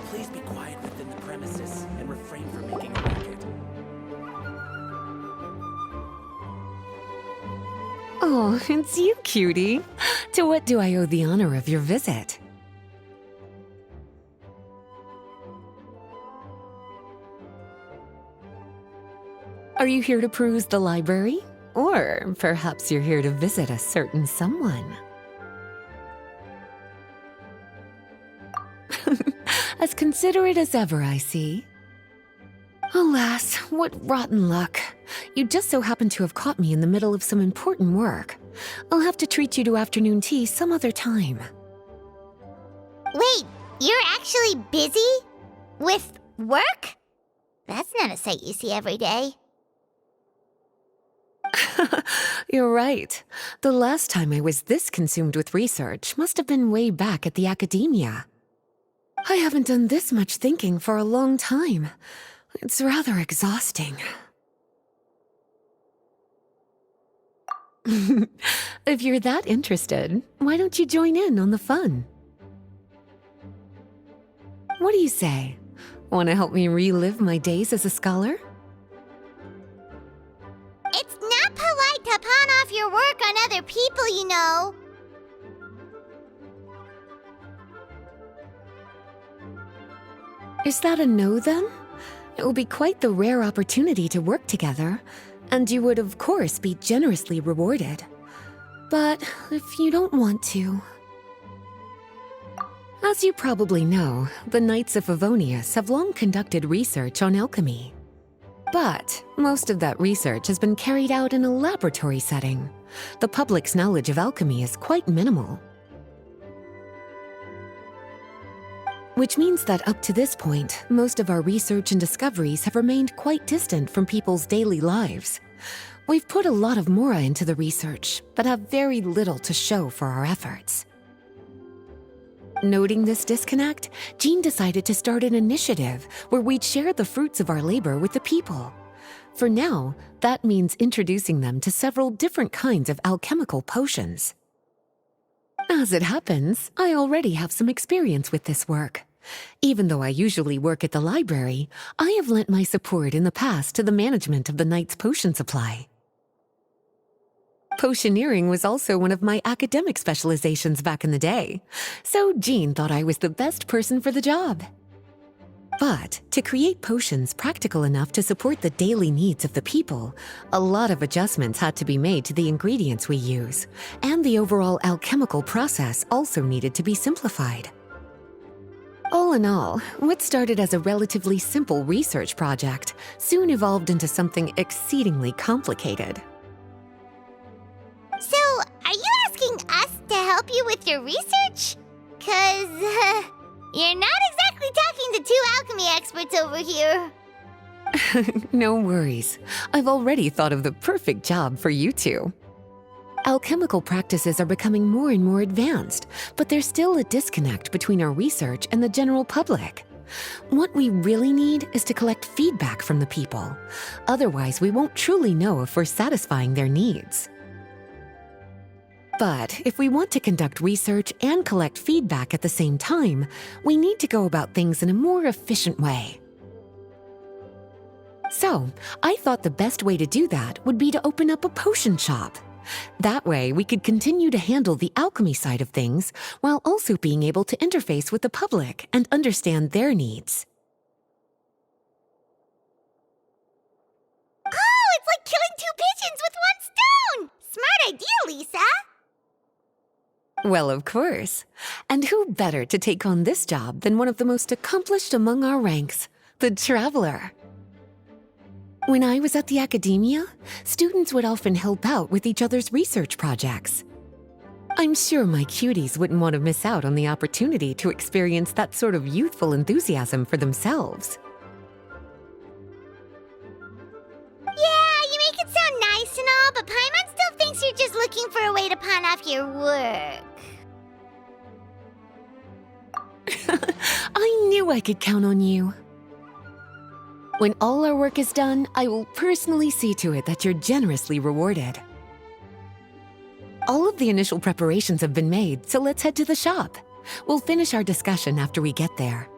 Please be quiet within the premises and refrain from making a racket. Oh, it's you, cutie. To what do I owe the honor of your visit? Are you here to peruse the library? Or perhaps you're here to visit a certain someone? As considerate as ever, I see. Alas, what rotten luck. You just so happen to have caught me in the middle of some important work. I'll have to treat you to afternoon tea some other time. Wait, you're actually busy? With work? That's not a sight you see every day. You're right. The last time I was this consumed with research must have been way back at the academia. I haven't done this much thinking for a long time. It's rather exhausting. If you're that interested, why don't you join in on the fun? What do you say? Want to help me relive my days as a scholar? It's not polite to pawn off your work on other people, you know. Is that a no, then? It will be quite the rare opportunity to work together, and you would, of course, be generously rewarded. But if you don't want to... As you probably know, the Knights of Favonius have long conducted research on alchemy. But most of that research has been carried out in a laboratory setting. The public's knowledge of alchemy is quite minimal. Which means that up to this point, most of our research and discoveries have remained quite distant from people's daily lives. We've put a lot of mora into the research, but have very little to show for our efforts. Noting this disconnect, Jean decided to start an initiative where we'd share the fruits of our labor with the people. For now, that means introducing them to several different kinds of alchemical potions. As it happens, I already have some experience with this work. Even though I usually work at the library, I have lent my support in the past to the management of the Knight's potion supply. Potioneering was also one of my academic specializations back in the day, so Jean thought I was the best person for the job. But to create potions practical enough to support the daily needs of the people, a lot of adjustments had to be made to the ingredients we use, and the overall alchemical process also needed to be simplified. All in all, what started as a relatively simple research project soon evolved into something exceedingly complicated. So, are you asking us to help you with your research? 'Cause, you're not exactly talking to two alchemy experts over here. No worries. I've already thought of the perfect job for you two. Alchemical practices are becoming more and more advanced, but there's still a disconnect between our research and the general public. What we really need is to collect feedback from the people. Otherwise, we won't truly know if we're satisfying their needs. But if we want to conduct research and collect feedback at the same time, we need to go about things in a more efficient way. So, I thought the best way to do that would be to open up a potion shop. That way, we could continue to handle the alchemy side of things while also being able to interface with the public and understand their needs. Oh, it's like killing two pigeons with one stone! Smart idea, Lisa! Well, of course. And who better to take on this job than one of the most accomplished among our ranks, the Traveler? When I was at the academia, students would often help out with each other's research projects. I'm sure my cuties wouldn't want to miss out on the opportunity to experience that sort of youthful enthusiasm for themselves. Yeah, you make it sound nice and all, but Paimon still thinks you're just looking for a way to pawn off your work. I knew I could count on you. When all our work is done, I will personally see to it that you're generously rewarded. All of the initial preparations have been made, so let's head to the shop. We'll finish our discussion after we get there.